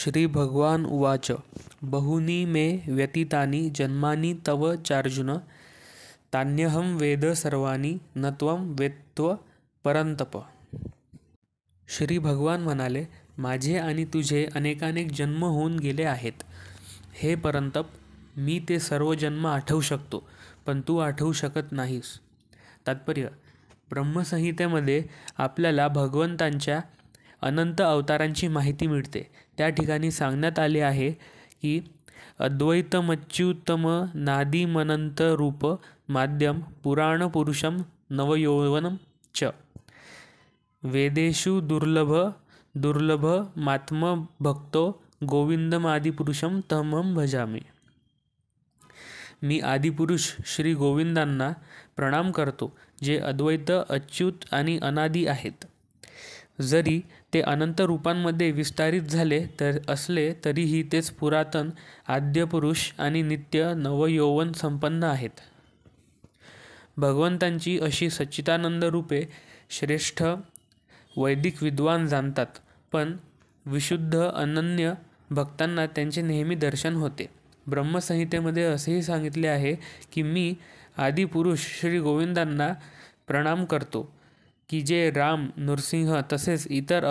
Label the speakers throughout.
Speaker 1: श्री भगवान उवाच बहूनि मे व्यतीतानि जन्मानि तव चार्जुन तान्यहं वेद सर्वाणि न त्वं वेत्त्व परंतप। श्री भगवान म्हणाले, माझे आणि तुझे अनेकानेक जन्म होऊन गेले आहेत. हे परंतप, मी ते सर्व जन्म आठवू शकतो, पण तू आठवू शकत नाहीस. तात्पर्य: ब्रह्मसंहितेमध्ये आपल्याला भगवंतांच्या अनंत अवतारांची माहिती मिळते. त्या ठिकाणी सांगण्यात आले आहे की अद्वैतमच्युतम नादिमनंत रूप माद्यम पुराण पुरुषम नवयौवनम च वेदेषु दुर्लभ मात्म भक्तो गोविंदमादिपुरुषम तमहं भजामि. मी आदिपुरुष श्री गोविंदांना प्रणाम करतो, जे अद्वैत, अच्युत आणि अनादी आहेत. जरी ते अनंत रूपांमध्ये विस्तारित झाले असले तरीही तेच पुरातन, आद्यपुरुष आणि नित्य नवयौवन संपन्न आहेत. भगवंतांची अशी सच्चिदानंद रूपे श्रेष्ठ वैदिक विद्वान जाणतात, पण विशुद्ध अनन्य भक्तांना त्यांचे नेहमी दर्शन होते. ब्रह्मसंहितेमध्ये असेही सांगितले आहे की मी आदिपुरुष श्री गोविंदांना प्रणाम करतो, की जे राम, नृसिंह तसेच इतर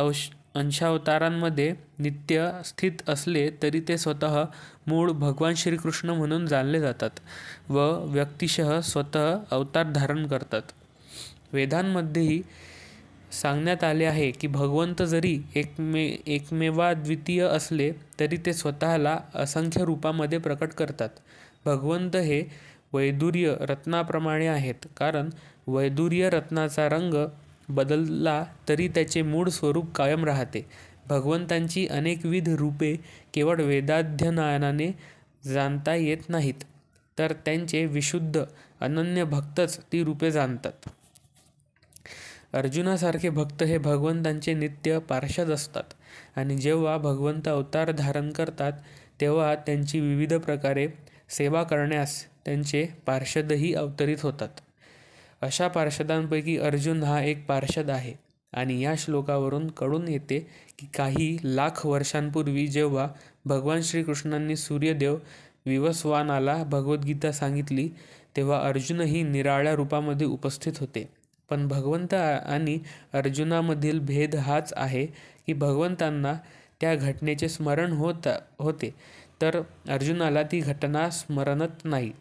Speaker 1: अंशावतारांमध्ये नित्य स्थित असले तरी ते स्वतः मूळ भगवान श्रीकृष्ण म्हणून जाणले जातात व व्यक्तिशः स्वतः अवतार धारण करतात. वेदांमध्येही सांगण्यात आले आहे की भगवंत जरी एकमेवाद्वितीय असले तरी ते स्वतःला असंख्य रूपामध्ये प्रकट करतात. भगवंत हे वैदुर्य रत्नाप्रमाणे आहेत, कारण वैदुर्य रत्नाचा रंग बदलला तरी त्याचे मूळ स्वरूप कायम राहते. भगवंतांची अनेकविध रूपे केवळ वेदाध्ययनाने जाणता येत नाहीत, तर त्यांचे विशुद्ध अनन्य भक्तच ती रूपे जाणतात. अर्जुनासारखे भक्त हे भगवंतांचे नित्य पार्षद असतात आणि जेव्हा भगवंत अवतार धारण करतात तेव्हा त्यांची विविध प्रकारे सेवा करण्यास त्यांचे पार्षदही अवतरित होतात. अशा पार्षदांपैकी अर्जुन हा एक पार्षद आहे. आणि या श्लोकावरून कळून येते की काही लाख वर्षांपूर्वी जेव्हा भगवान श्रीकृष्णांनी सूर्यदेव विवस्वानाला भगवद्गीता सांगितली तेव्हा अर्जुनही निराळ्या रूपामध्ये उपस्थित होते. पण भगवंत आणि अर्जुनामधील भेद हाच आहे की भगवंतांना त्या घटनेचे स्मरण होते, तर अर्जुनाला ती घटना स्मरणत नाही.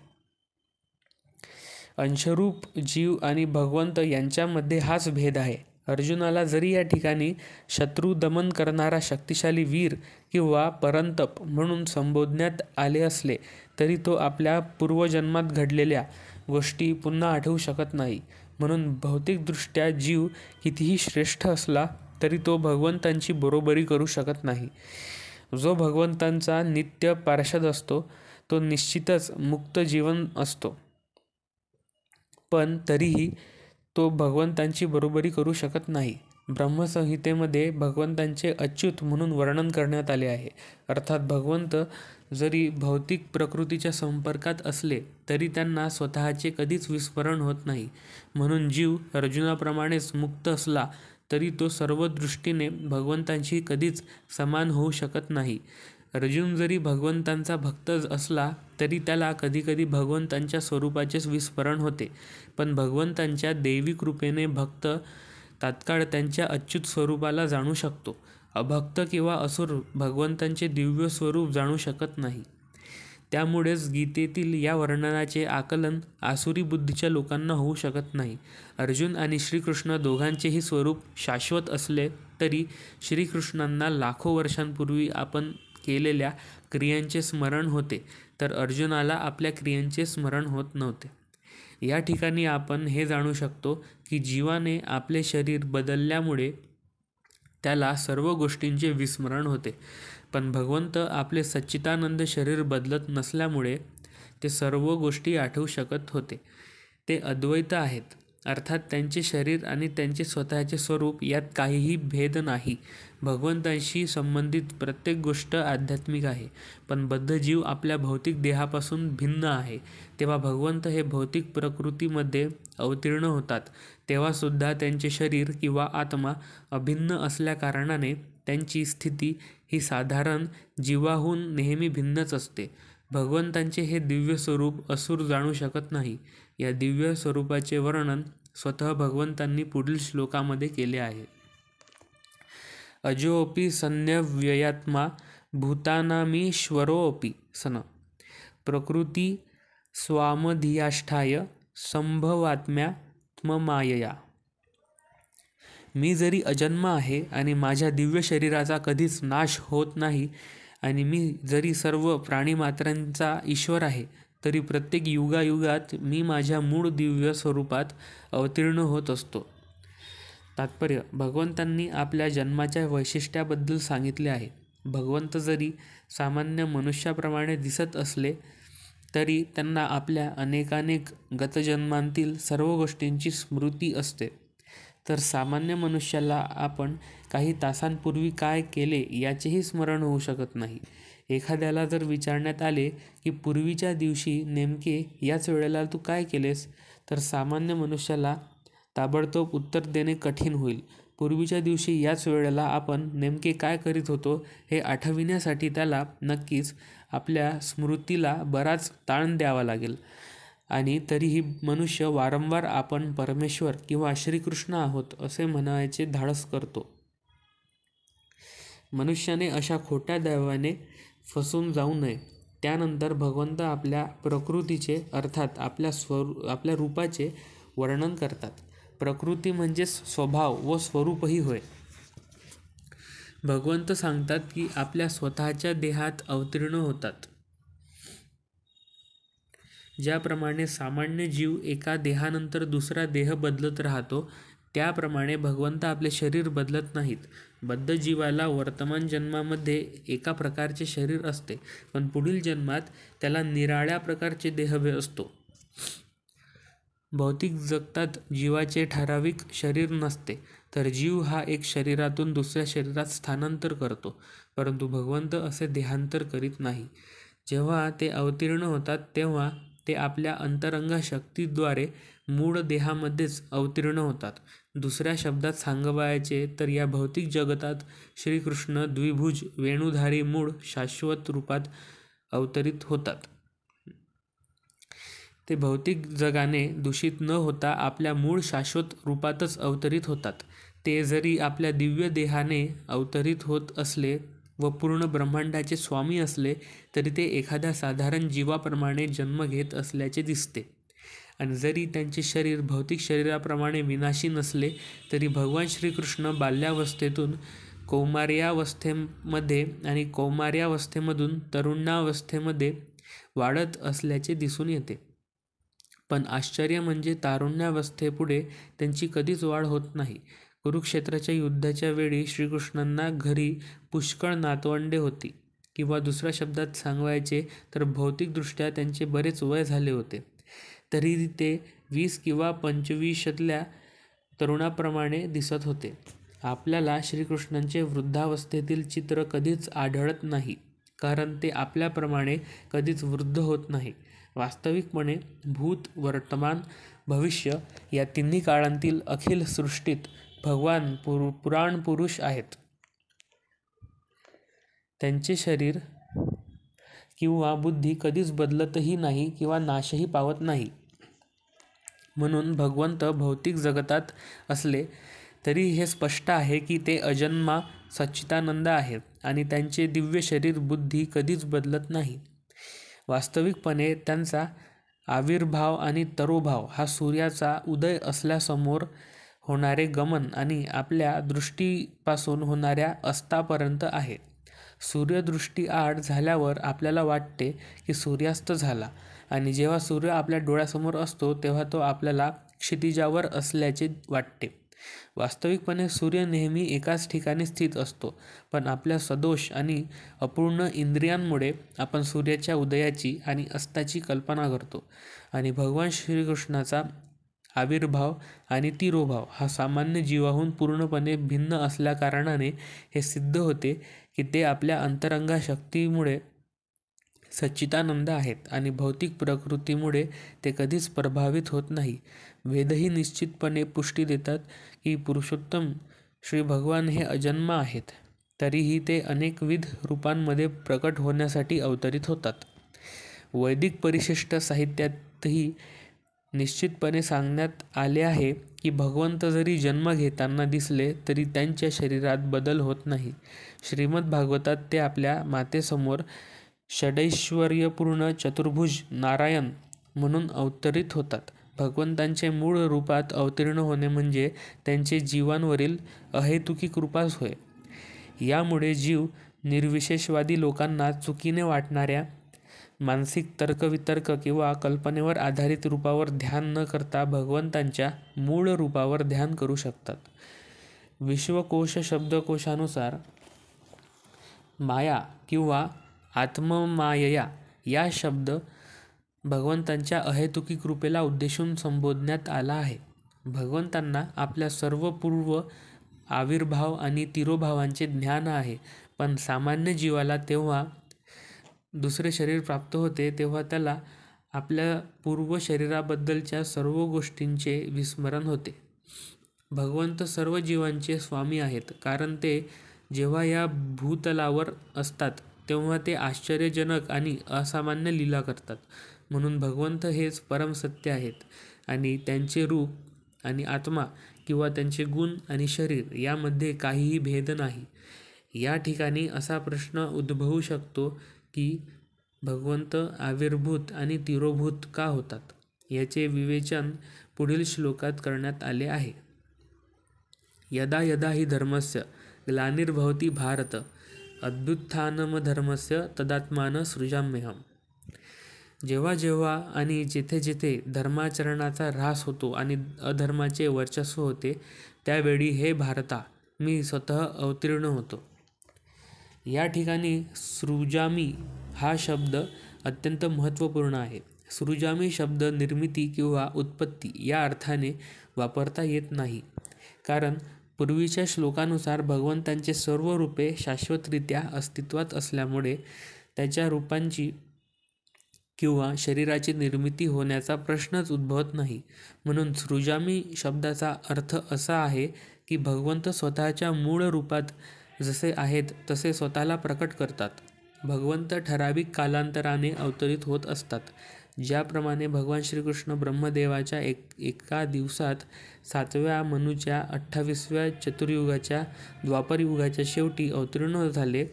Speaker 1: अंशरूप जीव आणि भगवंत यांच्यामध्ये हाच भेद आहे. अर्जुनाला जरी या ठिकाणी शत्रू दमन करणारा शक्तिशाली वीर किंवा परंतप म्हणून संबोधण्यात आले असले तरी तो आपल्या पूर्वजन्मात घडलेल्या गोष्टी पुन्हा आठवू शकत नाही. म्हणून भौतिकदृष्ट्या जीव कितीही श्रेष्ठ असला तरी तो भगवंतांची बरोबरी करू शकत नाही. जो भगवंतांचा नित्य पार्षद असतो तो निश्चितच मुक्त जीवन असतो, पण तरीही तो भगवंतांची बरोबरी करू शकत नाही. ब्रह्मसंहितेमध्ये भगवंतांचे अच्युत म्हणून वर्णन करण्यात आले आहे. अर्थात भगवंत जरी भौतिक प्रकृतीच्या संपर्कात असले तरी त्यांना स्वतःचे कधीच विस्मरण होत नाही. म्हणून जीव अर्जुनाप्रमाणेच मुक्त असला तरी तो सर्व दृष्टीने भगवंतांशी कधीच समान होऊ शकत नाही. अर्जुन जरी भगवंतांचा भक्त असला तरी त्याला कधीकधी भगवंतांच्या स्वरूपाचेच विस्मरण होते, पण भगवंतांच्या दैवी कृपेने भक्त तात्काळ त्यांच्या अच्युत स्वरूपाला जाणू शकतो. अभक्त किंवा असुर भगवंतांचे दिव्य स्वरूप जाणू शकत नाही. त्यामुळेच गीतेतील या वर्णनाचे आकलन आसुरी बुद्धीच्या लोकांना होऊ शकत नाही. अर्जुन आणि श्रीकृष्ण दोघांचेही स्वरूप शाश्वत असले तरी श्रीकृष्णांना लाखो वर्षांपूर्वी आपण केलेल्या क्रियांचे स्मरण होते, तर अर्जुनाला आपल्या क्रियांचे स्मरण होत नव्हते. या ठिकाणी आपण हे जाणू शकतो की जीवाने आपले शरीर बदलल्यामुळे त्याला सर्व गोष्टींचे विस्मरण होते, पण भगवंत आपले सच्चिदानंद शरीर बदलत नसल्यामुळे ते सर्व गोष्टी आठवू शकत होते. ते अद्वैत आहेत, अर्थात त्यांचे शरीर आणि त्यांचे स्वतःचे स्वरूप यात काहीही भेद नाही. भगवंतांशी संबंधित प्रत्येक गोष्ट आध्यात्मिक आहे, पण बद्ध जीव आपल्या भौतिक देहापासून भिन्न आहे. तेव्हा भगवंत हे भौतिक प्रकृतीमध्ये अवतीर्ण होतात तेव्हासुद्धा त्यांचे शरीर किंवा आत्मा अभिन्न असल्याकारणाने त्यांची स्थिती ही साधारण जीवाहून नेहमी भिन्नच असते. भगवंतांचे हे दिव्य स्वरूप असुर जाणू शकत नाही. या दिव्य स्वरूपाचे वर्णन स्वतः भगवंतांनी पुढील श्लोकामध्ये केले आहे. अजोऽपि सन्नव्ययात्मा भूतानामीश्वरोऽपि सन प्रकृती स्वामधियाष्ठाय संभवात्म्यात्ममायया. मी जरी अजन्म आहे आणि माझ्या दिव्य शरीराचा कधीच नाश होत नाही आणि मी जरी सर्व प्राणीमात्रांचा ईश्वर आहे, तरी प्रत्येक युगायुगात मी माझ्या मूळ दिव्य स्वरूपात अवतीर्ण होत असतो. तात्पर्य: भगवंतांनी आपल्या जन्माच्या वैशिष्ट्याबद्दल सांगितले आहे. भगवंत जरी सामान्य मनुष्याप्रमाणे दिसत असले तरी त्यांना आपल्या अनेकानेक गतजन्मांतील सर्व गोष्टींची स्मृती असते. तर सामान्य मनुष्याला आपण काही तासांपूर्वी काय केले याचेही स्मरण होऊ शकत नाही. एखाद्याला जर विचारण्यात आले की पूर्वीच्या दिवशी नेमके याच वेळेला तू काय केलेस, तर सामान्य मनुष्याला ताबडतोब उत्तर देणे कठीण होईल. पूर्वीच्या दिवशी याच वेळेला आपण नेमके काय करीत होतो हे आठविण्यासाठी त्याला नक्कीच आपल्या स्मृतीला बराच ताण द्यावा लागेल. आणि तरीही मनुष्य वारंवार आपण परमेश्वर किंवा श्रीकृष्ण आहोत असे म्हणायचे धाडस करतो. मनुष्याने अशा खोट्या दाव्याने फसून जाऊ नये. त्यानंतर भगवंत आपल्या प्रकृतीचे अर्थात आपल्या रूपाचे वर्णन करतात. प्रकृती म्हणजे स्वभाव व स्वरूपही होय. भगवंत सांगतात की आपल्या स्वतःच्या देहात अवतीर्ण होतात. ज्याप्रमाणे सामान्य जीव एका देहानंतर दुसरा देह बदलत राहतो, त्याप्रमाणे भगवंत आपले शरीर बदलत नाहीत. बद्ध जीवाला वर्तमान जन्मामध्ये एका प्रकारचे शरीर असते, पण पुढील जन्मात त्याला निराळ्या प्रकारचे देह असतो. भौतिक जगतात जीवाचे ठराविक शरीर नसते, तर जीव हा एक शरीरातून दुसऱ्या शरीरात स्थानांतर करतो. परंतु भगवंत असे देहांतर करीत नाही. जेव्हा ते अवतीर्ण होतात तेव्हा ते आपल्या अंतरंग शक्तीद्वारे मूळ देहामध्येच अवतीर्ण होतात. दुसऱ्या शब्दात सांगायचे तर या भौतिक जगतात श्रीकृष्ण द्विभुज वेणुधारी मूळ शाश्वत रूपात अवतरित होतात. ते भौतिक जगाने दूषित न होता आपल्या मूळ शाश्वत रूपातच अवतरित होतात. ते जरी आपल्या दिव्य देहाने अवतरित होत असले व पूर्ण ब्रह्मांडाचे स्वामी असले तरी ते एखाद्या साधारण जीवाप्रमाणे जन्म घेत असल्याचे दिसते. आणि जरी त्यांचे शरीर भौतिक शरीराप्रमाणे विनाशी नसले तरी भगवान श्रीकृष्ण बाल्यावस्थेतून कौमार्यावस्थेमध्ये आणि कौमार्यावस्थेमधून तरुणावस्थेमध्ये वाढत असल्याचे दिसून येते. पण आश्चर्य म्हणजे तारुण्यावस्थेपुढे त्यांची कधीच वाढ होत नाही. कुरुक्षेत्राच्या युद्धाच्या वेळी श्रीकृष्णांना घरी पुष्कळ नातवंडे होती, किंवा दुसऱ्या शब्दात सांगायचे तर भौतिकदृष्ट्या त्यांचे बरेच वय झाले होते. तरी ते 20 किंवा 25तल्या तरुणाप्रमाणे दिसत होते. आपल्याला श्रीकृष्णांचे वृद्धावस्थेतील चित्र कधीच आढळत नाही, कारण ते आपल्याप्रमाणे कधीच वृद्ध होत नाही. वास्तविकपणे भूत, वर्तमान, भविष्य या तिन्ही काळांतील अखिल सृष्टीत भगवान पुराण पुरुष आहेत. त्यांचे शरीर किंवा बुद्धी कधीच बदलतही नाही किंवा नाशही पावत नाही. म्हणून भगवंत भौतिक जगतात असले तरी हे स्पष्ट आहे की ते अजन्मा सच्चिदानंद आहेत आणि त्यांचे दिव्य शरीर बुद्धी कधीच बदलत नाही. वास्तविकपणे त्यांचा आविर्भाव आणि तरोभाव हा सूर्याचा उदय असल्यासमोर होणारे गमन आणि आपल्या दृष्टीपासून होणाऱ्या अस्तापर्यंत आहे. सूर्यदृष्टी आड झाल्यावर आपल्याला वाटते की सूर्यास्त झाला, आणि जेव्हा सूर्य आपल्या डोळ्यासमोर असतो तेव्हा तो आपल्याला क्षितिजावर असल्याचे वाटते. वास्तविकपणे सूर्य नेहमी एकाच ठिकाणी स्थित असतो, पण आपल्या सदोष आणि अपूर्ण इंद्रियांमुळे आपण सूर्याच्या उदयाची आणि अस्ताची कल्पना करतो. आणि भगवान श्रीकृष्णाचा आविर्भाव आणि तिरोभाव हा सामान्य जीवाहून पूर्णपणे भिन्न असल्याकारणाने हे सिद्ध होते की ते आपल्या अंतरंगा शक्तीमुळे सच्चिदानंद आहेत आणि भौतिक प्रकृतीमुळे ते कधीच प्रभावित होत नाही. वेदही निश्चितपणे पुष्टी देतात की पुरुषोत्तम श्री भगवान हे अजन्मा आहेत. तरीही ते अनेकविध रूपांमध्ये प्रकट होण्यासाठी अवतरित होतात. वैदिक परिशिष्ट साहित्यातही निश्चितपणे सांगण्यात आले आहे की भगवंत जरी जन्म घेताना दिसले तरी त्यांच्या शरीरात बदल होत नाही. श्रीमद भागवतात ते आपल्या मातेसमोर षडैश्वर्यपूर्ण चतुर्भुज नारायण म्हणून अवतरित होतात. भगवंतांचे मूळ रूपात अवतीर्ण होणे म्हणजे त्यांचे जीवांवरील अहेतुकी कृपाच होय. यामुळे जीव निर्विशेषवादी लोकांना चुकीने वाटणाऱ्या मानसिक तर्कवितर्क किंवा कल्पनेवर आधारित रूपावर ध्यान न करता भगवंतांच्या मूळ रूपावर ध्यान करू शकतात. विश्वकोश शब्दकोशानुसार माया किंवा आत्ममायया या शब्द भगवंतांच्या अहेतुकी कृपेला उद्देशून संबोधण्यात आला आहे. भगवंतांना आपल्या सर्व पूर्व आविर्भाव आणि तिरोभावांचे ज्ञान आहे, पण सामान्य जीवाला तेव्हा दुसरे शरीर प्राप्त होते तेव्हा त्याला आपल्या पूर्व शरीराबद्दलच्या सर्व गोष्टींचे विस्मरण होते. भगवंत सर्व जीवांचे स्वामी आहेत, कारण ते जेव्हा या भूतलावर असतात तेव्हा ते आश्चर्यजनक आणि असामान्य लीला करतात. म्हणून भगवंत हेच परमसत्य आहेत आणि त्यांचे रूप आणि आत्मा किंवा त्यांचे गुण आणि शरीर यामध्ये काहीही भेद नाही. या ठिकाणी असा प्रश्न उद्भवू शकतो की भगवंत आविर्भूत आणि तिरोभूत का होतात. याचे विवेचन पुढील श्लोकात करण्यात आले आहे. यदा यदा हि धर्मस्य ग्लानिर्भवति भारत अभ्युत्थानमधर्मस्य तदात्मान सृजाम्यहम्. जेव्हा जेव्हा आणि जेथे जेथे धर्माचरणाचा ऱ्हास होतो आणि अधर्माचे वर्चस्व होते त्यावेळी हे भारता मी स्वतः अवतीर्ण होतो. या ठिकाणी सृजामी हा शब्द अत्यंत महत्त्वपूर्ण आहे. सृजामी शब्द निर्मिती किंवा उत्पत्ती या अर्थाने वापरता येत नाही, कारण पूर्वीच्या श्लोकानुसार भगवंतांचे सर्व रूपे शाश्वतरित्या अस्तित्वात असल्यामुळे त्याच्या रूपांची किंवा शरीराची निर्मिती होण्याचा प्रश्नच उद्भवत नाही. म्हणून सृजामी शब्दाचा अर्थ असा आहे की भगवंत स्वतःच्या मूळ रूपात जसे आहेत तसे स्वतःला प्रकट करतात. भगवंत ठराविक कालांतराने अवतरित होत असतात. ज्याप्रमाणे भगवान श्रीकृष्ण ब्रह्मदेवाच्या एका दिवसात 7व्या मनूच्या 28व्या चतुर्युगाच्या द्वापरयुगाच्या शेवटी अवतीर्ण झाले,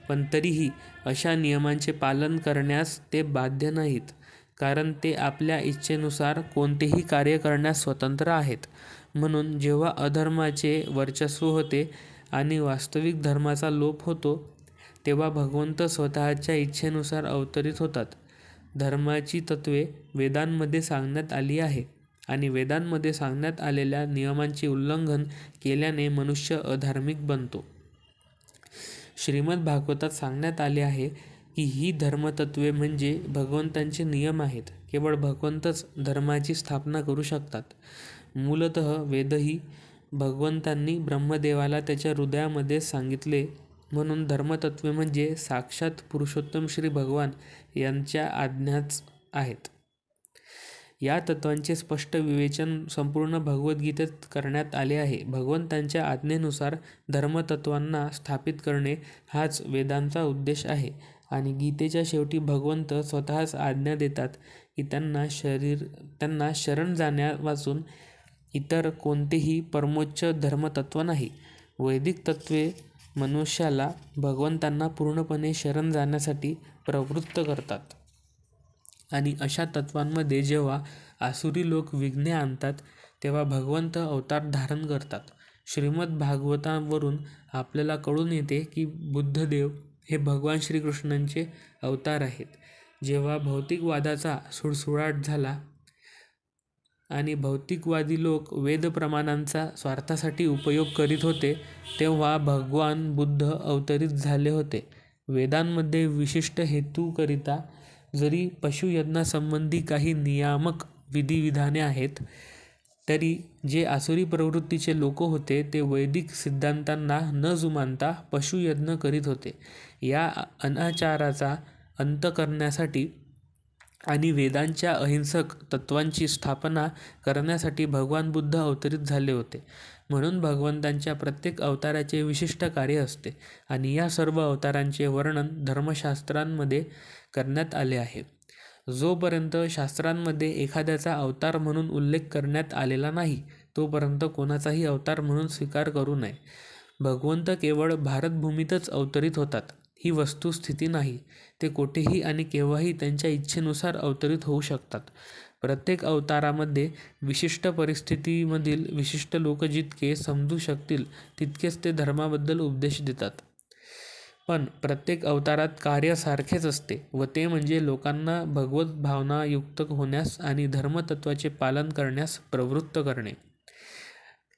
Speaker 1: पण तरीही अशा नियमांचे पालन करण्यास ते बाध्य नाहीत, कारण ते आपल्या इच्छेनुसार कोणतेही कार्य करण्यास स्वतंत्र आहेत. म्हणून जेव्हा अधर्माचे वर्चस्व होते आणि वास्तविक धर्माचा लोप होतो तेव्हा भगवंत स्वतःच्या इच्छेनुसार अवतरित होतात. धर्माची तत्त्वे वेदांमध्ये सांगण्यात आली आहे आणि वेदांमध्ये सांगण्यात आलेल्या नियमांचे उल्लंघन केल्याने मनुष्य अधार्मिक बनतो. श्रीमद भागवतात सांगण्यात आले आहे की ही धर्मतत्त्वे म्हणजे भगवंतांचे नियम आहेत. केवळ भगवंतच धर्माची स्थापना करू शकतात. मूलतः वेदही भगवंतांनी ब्रह्मदेवाला त्याच्या हृदयामध्ये सांगितले. म्हणून धर्मतत्त्वे म्हणजे साक्षात पुरुषोत्तम श्री भगवान यांच्या आज्ञाच आहेत. या तत्त्वांचे स्पष्ट विवेचन संपूर्ण भगवद्गीतेत करण्यात आले आहे. भगवंतांच्या आज्ञेनुसार धर्मतत्त्वांना स्थापित करणे हाच वेदांचा उद्देश आहे आणि गीतेच्या शेवटी भगवंत स्वतःच आज्ञा देतात की त्यांना शरण जाण्यावाचून इतर कोणतेही परमोच्च धर्मतत्त्व नाही. वैदिक तत्त्वे मनुष्याला भगवंतांना पूर्णपणे शरण जाण्यासाठी प्रवृत्त करतात आणि अशा तत्त्वांमध्ये जेव्हा आसुरी लोक विघ्ने आणतात तेव्हा भगवंत अवतार धारण करतात. श्रीमद भागवतावरून आपल्याला कळून येते की बुद्धदेव हे भगवान श्रीकृष्णांचे अवतार आहेत. जेव्हा भौतिकवादाचा सुळसुळाट झाला आणि भौतिकवादी लोक वेदप्रमाणांचा स्वार्थासाठी उपयोग करीत होते तेव्हा भगवान बुद्ध अवतरित झाले होते. वेदांमध्ये विशिष्ट हेतूकरिता जरी पशुयज्ञासंबंधी काही नियामक विधिविधाने आहेत, तरी जे आसुरी प्रवृत्तीचे लोक होते ते वैदिक सिद्धांतांना न जुमानता पशुयज्ञ करीत होते. या अनाचाराचा अंत करण्यासाठी आणि वेदांच्या अहिंसक तत्वांची स्थापना करण्यासाठी भगवान बुद्ध अवतरित झाले होते. म्हणून भगवंतांच्या प्रत्येक अवताराचे विशिष्ट कार्य असते आणि या सर्व अवतारांचे वर्णन धर्मशास्त्रांमध्ये करण्यात आले आहे. जोपर्यंत शास्त्रांमध्ये एखाद्याचा अवतार म्हणून उल्लेख करण्यात आलेला नाही तोपर्यंत कोणाचाही अवतार म्हणून स्वीकार करू नये. भगवंत केवळ भारतभूमीतच अवतरित होतात ही वस्तुस्थिती नाही. ते कोठेही आणि केव्हाही त्यांच्या इच्छेनुसार अवतरित होऊ शकतात. प्रत्येक अवतारामध्ये विशिष्ट परिस्थितीमधील विशिष्ट लोक जितके समजू शकतील तितकेच ते धर्माबद्दल उपदेश देतात. पण प्रत्येक अवतारात कार्य सारखेच असते व ते म्हणजे लोकांना भगवत भावना युक्त होण्यास आणि धर्मतत्वाचे पालन करण्यास प्रवृत्त करणे.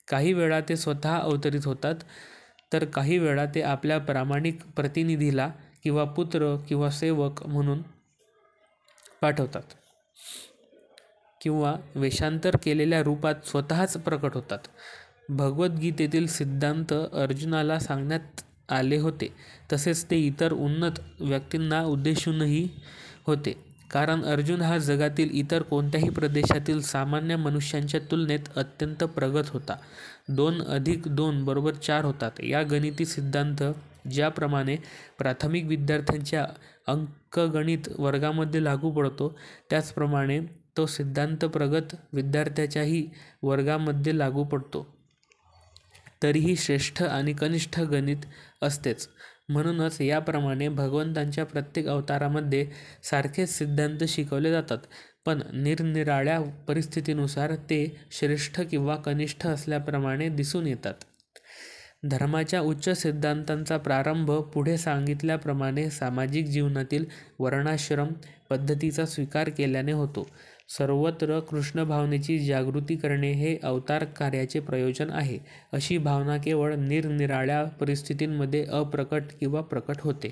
Speaker 1: काही वेळा ते स्वतः अवतरित होतात तर काही वेळा ते आपल्या प्रामाणिक प्रतिनिधीला किंवा पुत्र किंवा सेवक म्हणून पाठवतात किंवा वेषांतर केलेल्या रूपात स्वतःच प्रकट होतात. भगवद्गीतेतील सिद्धांत अर्जुनाला सांगण्यात आले होते तसेच ते इतर उन्नत व्यक्तींना उद्देशूनही होते, कारण अर्जुन हा जगातील इतर कोणत्याही प्रदेशातील सामान्य मनुष्यांच्या तुलनेत अत्यंत प्रगत होता. 2+2=4 होतात या गणिती सिद्धांत ज्याप्रमाणे प्राथमिक विद्यार्थ्यांच्या अंकगणित वर्गामध्ये लागू पडतो त्याचप्रमाणे तो सिद्धांत प्रगत विद्यार्थ्याच्याही वर्गामध्ये लागू पडतो. तरीही श्रेष्ठ आणि कनिष्ठ गणित असतेच. म्हणूनच याप्रमाणे भगवंतांच्या प्रत्येक अवतारामध्ये सारखेच सिद्धांत शिकवले जातात, पण निरनिराळ्या परिस्थितीनुसार ते श्रेष्ठ किंवा कनिष्ठ असल्याप्रमाणे दिसून येतात. धर्माच्या उच्च सिद्धांतांचा प्रारंभ पुढे सांगितल्याप्रमाणे सामाजिक जीवनातील वर्णाश्रम पद्धतीचा स्वीकार केल्याने होतो. सर्वत्र कृष्ण भावनेची जागृती करणे हे अवतार कार्याचे प्रयोजन आहे. अशी भावना केवळ निरनिराळ्या परिस्थितींमध्ये अप्रकट किंवा प्रकट होते.